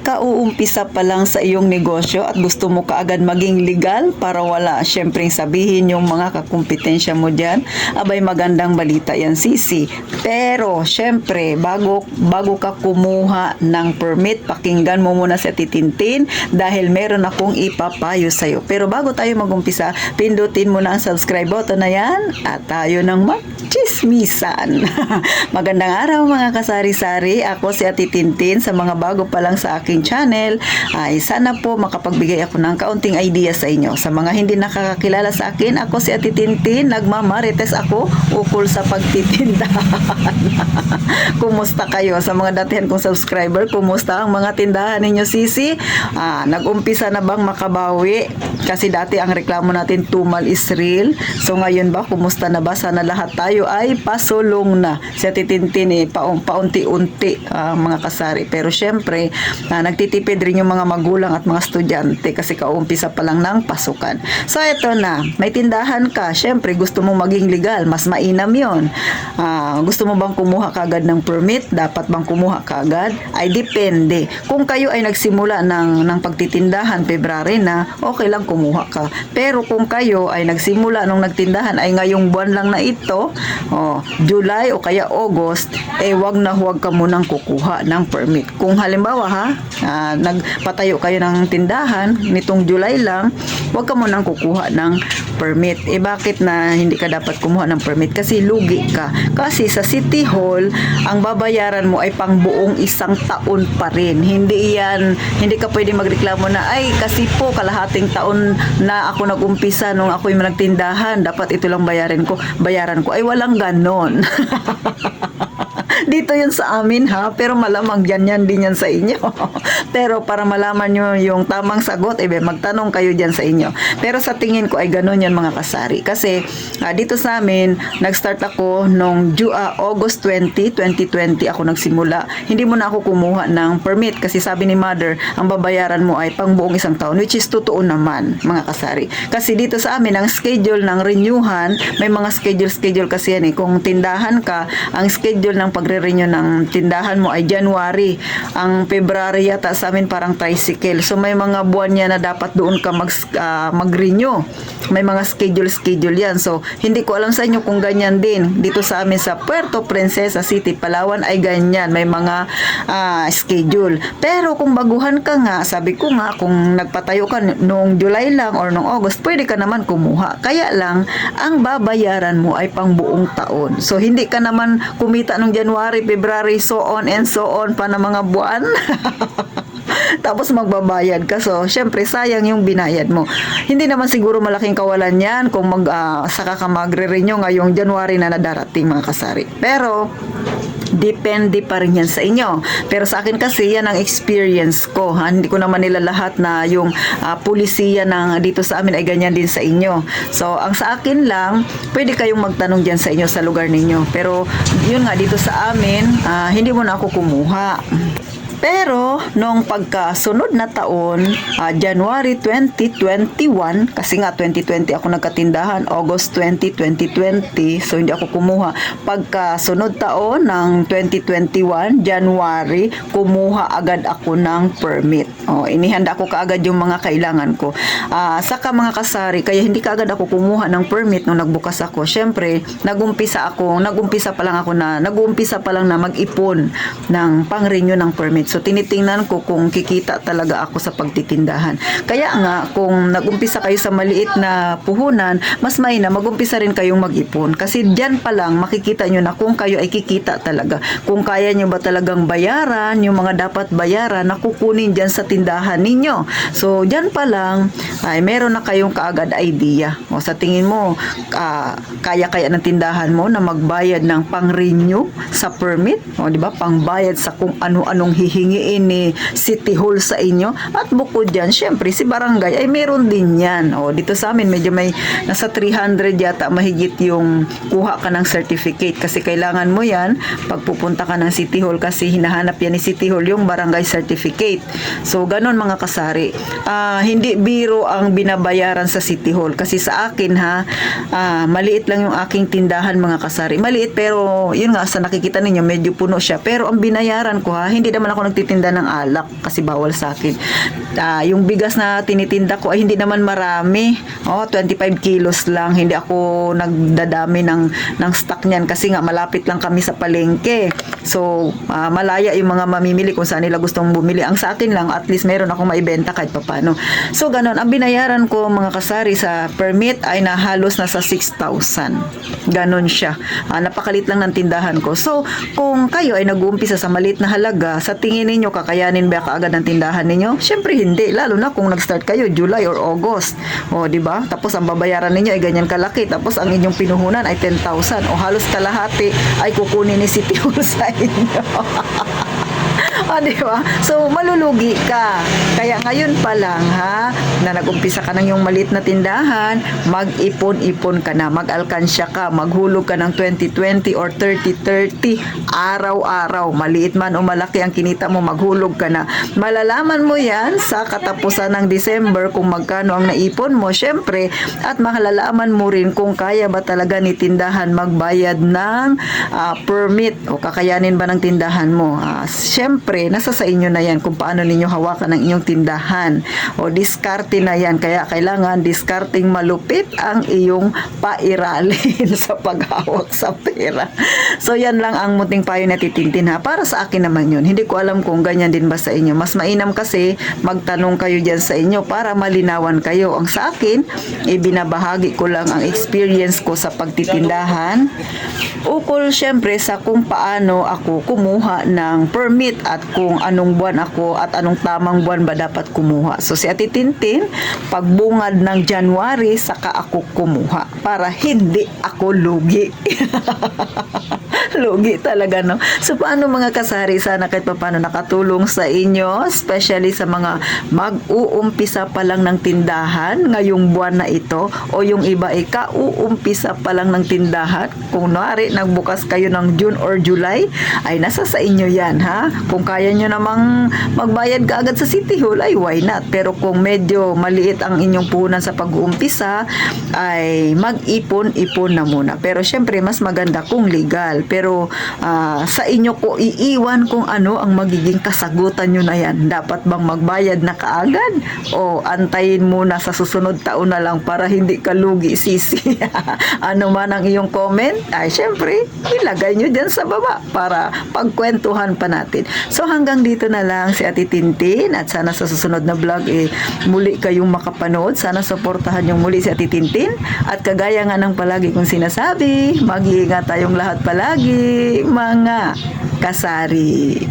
kauumpisa pa lang sa iyong negosyo at gusto mo kaagad maging legal para wala syempre sabihin yung mga kakumpetensya mo dyan, abay magandang balita yan, Sisi. Pero syempre bago ka kumuha ng permit, pakinggan mo muna si Titintin dahil meron akong ipapayo sa'yo. Pero bago tayo magumpisa, pindutin mo na ang subscribe button na yan at tayo nang magchismisan. Magandang araw mga kasari-sari, ako si Ate Tintin. Sa mga bago pa lang sa aking channel, ay sana po makapagbigay ako ng kaunting idea sa inyo. Sa mga hindi nakakakilala sa akin, ako si Ate Tintin, nagmamarites ako ukol sa pagtitindahan. Kumusta kayo? Sa mga datihan kong subscriber, kumusta ang mga tindahan ninyo, Sisi? Nag-umpisa na bang makabawi? Kasi dati ang reklamo natin, tumal is real. So ngayon ba, kumusta na ba? Sana lahat tayo ay pasulong na. Si Ate Tintin paunti-unti mga kasari. Pero syempre, nagtitipid rin yung mga magulang at mga estudyante kasi kaumpisa pa lang ng pasukan. So eto na, may tindahan ka, syempre gusto mong maging legal, mas mainam yon. Gusto mo bang kumuha kaagad ng permit? Dapat bang kumuha kaagad? Ay depende. Kung kayo ay nagsimula ng pagtitindahan February na, okay lang kumuha ka. Pero kung kayo ay nagsimula nung nagtindahan ay ngayong buwan lang na ito, July o kaya August, wag ka munang kukuha ng permit. Kung halimbawa nagpatayo kayo ng tindahan nitong July lang, wag ka munang kukuha ng permit. Bakit na hindi ka dapat kumuha ng permit? Kasi lugi ka. Kasi sa City Hall, ang babayaran mo ay pang buong isang taon pa rin. Hindi ka pwede magreklamo na, ay kasi po kalahating taon na ako nag-umpisa nung ako yung nagtindahan, dapat ito lang bayaran ko. Ay walang ganon. Dito yun sa amin pero malamang ganyan din yan sa inyo. Pero para malaman nyo yung tamang sagot, magtanong kayo dyan sa inyo. Pero sa tingin ko ay ganon yan mga kasari. Kasi dito sa amin, nag-start ako nung August 20, 2020 ako nagsimula. Hindi mo na ako kumuha ng permit kasi sabi ni mother, ang babayaran mo ay pang buong isang taon, which is totoo naman mga kasari. Kasi dito sa amin, ang schedule ng renewhan, may mga schedule kasi yan Kung tindahan ka, ang schedule ng pagre-renew ng tindahan mo ay January. Ang February yata sa amin parang tricycle. So may mga buwan yan na dapat doon ka mag-renew. May mga schedule yan. So hindi ko alam sa inyo kung ganyan din. Dito sa amin sa Puerto Princesa City, Palawan ay ganyan. May mga schedule. Pero kung baguhan ka nga, sabi ko nga, kung nagpatayo ka noong July lang or noong August, pwede ka naman kumuha. Kaya lang, ang babayaran mo ay pang buong taon. So hindi ka naman kumita nung January, February, so on and so on pa na mga buwan. Tapos magbabayad ka. So, syempre, sayang yung binayad mo. Hindi naman siguro malaking kawalan yan kung saka ka magre-renew ngayong January na nadarating mga kasari. Pero, depende pa rin yan sa inyo. Pero sa akin kasi, yan ang experience ko. Hindi ko naman nila lahat na yung pulisiya ng dito sa amin ay ganyan din sa inyo. So, ang sa akin lang, pwede kayong magtanong dyan sa inyo sa lugar ninyo. Pero, yun nga, dito sa amin, hindi mo na ako kumuha. Pero, noong pagkasunod na taon, January 2021, kasi nga 2020 ako nagkatindahan, August 20, 2020, so hindi ako kumuha. Pagkasunod taon ng 2021, January, kumuha agad ako ng permit. Inihanda ko kaagad yung mga kailangan ko. Saka mga kasari, kaya hindi kaagad ako kumuha ng permit nung nagbukas ako. Syempre, nag-umpisa pa lang na mag-ipon ng pang-renew ng permit. So, tinitingnan ko kung kikita talaga ako sa pagtitindahan. Kaya nga, kung nag-umpisa kayo sa maliit na puhunan, mas mainam, mag-umpisa rin kayong mag-ipon. Kasi dyan pa lang, makikita nyo na kung kayo ay kikita talaga. Kung kaya nyo ba talagang bayaran, yung mga dapat bayaran, na kukunin dyan sa tindahan ninyo. So, dyan pa lang, ay meron na kayong kaagad idea. Sa tingin mo, kaya ng tindahan mo na magbayad ng pang-renew sa permit? Di ba? Pangbayad sa kung ano-anong hihingiin ni City Hall sa inyo. At bukod dyan, syempre, si barangay ay meron din yan. Dito sa amin, medyo may nasa 300 yata mahigit yung kuha ka ng certificate. Kasi kailangan mo yan pagpupunta ka ng City Hall kasi hinahanap yan ni City Hall yung barangay certificate. So, ganun mga kasari. Hindi biro ang binabayaran sa City Hall. Kasi sa akin maliit lang yung aking tindahan mga kasari. Maliit pero yun nga sa nakikita ninyo medyo puno siya. Pero ang binayaran ko hindi naman ako magtitinda ng alak kasi bawal sa akin. Yung bigas na tinitinda ko ay hindi naman marami. 25 kilos lang. Hindi ako nagdadami ng stock niyan kasi nga malapit lang kami sa palengke. So, malaya yung mga mamimili kung saan nila gustong bumili. Ang sa akin lang, at least meron akong maibenta kahit papano. So, ganun. Ang binayaran ko mga kasari sa permit ay nahalos na sa 6,000. Ganun siya. Napakalit lang ng tindahan ko. So, kung kayo ay nag-uumpisa sa maliit na halaga, sa tingin ninyo, kakayanin ba kaagad ng tindahan ninyo? Siyempre hindi. Lalo na kung nag-start kayo July or August. Di ba? Tapos ang babayaran ninyo ay ganyan kalaki. Tapos ang inyong pinuhunan ay 10,000. O halos kalahati ay kukunin ni City Hall sa inyo. Di ba? So, malulugi ka. Kaya ngayon pa lang, na nag-umpisa ka ng yung maliit na tindahan, mag-ipon-ipon ka na, mag-alkansya ka, maghulog ka ng 20-20 or 30-30 araw-araw. Maliit man o malaki ang kinita mo, maghulog ka na. Malalaman mo yan sa katapusan ng December kung magkano ang naipon mo, syempre, at malalaman mo rin kung kaya ba talaga ni tindahan magbayad ng permit o kakayanin ba ng tindahan mo. Syempre, nasa sa inyo na yan kung paano ninyo hawakan ang inyong tindahan. O diskarte na yan. Kaya kailangan diskarting malupit ang iyong pairalin sa paghawak sa pera. So, yan lang ang munting payo na titintin Para sa akin naman yun. Hindi ko alam kung ganyan din ba sa inyo. Mas mainam kasi magtanong kayo dyan sa inyo para malinawan kayo. Ang sa akin, ibinabahagi ko lang ang experience ko sa pagtitindahan. Ukol syempre sa kung paano ako kumuha ng permit at kung anong buwan ako at anong tamang buwan ba dapat kumuha. So si Ate Tintin, pagbungad ng January, saka ako kumuha para hindi ako lugi. Lugi talaga, no? So, paano mga kasari, sana kahit paano nakatulong sa inyo, especially sa mga mag-uumpisa pa lang ng tindahan ngayong buwan na ito, o yung iba ay kauumpisa pa lang ng tindahan. Kung nari, nagbukas kayo ng June or July, ay nasa sa inyo yan, Kung kaya nyo namang magbayad ka agad sa City Hall, ay why not? Pero kung medyo maliit ang inyong puhunan sa pag-uumpisa, ay mag-ipon-ipon na muna. Pero syempre, mas maganda kung legal. Pero sa inyo ko iiwan kung ano ang magiging kasagutan nyo na yan. Dapat bang magbayad na kaagad? O antayin muna sa susunod taon na lang para hindi ka lugi, sisi? Ano man ang iyong comment? Ay, syempre, ilagay nyo dyan sa baba para pagkwentuhan pa natin. So, hanggang dito na lang si Ate Tintin at sana sa susunod na vlog muli kayong makapanood. Sana suportahan yung muli si Ate Tintin at kagaya nga ng palagi kong sinasabi, mag-iingat tayong lahat palagi, mga kasari.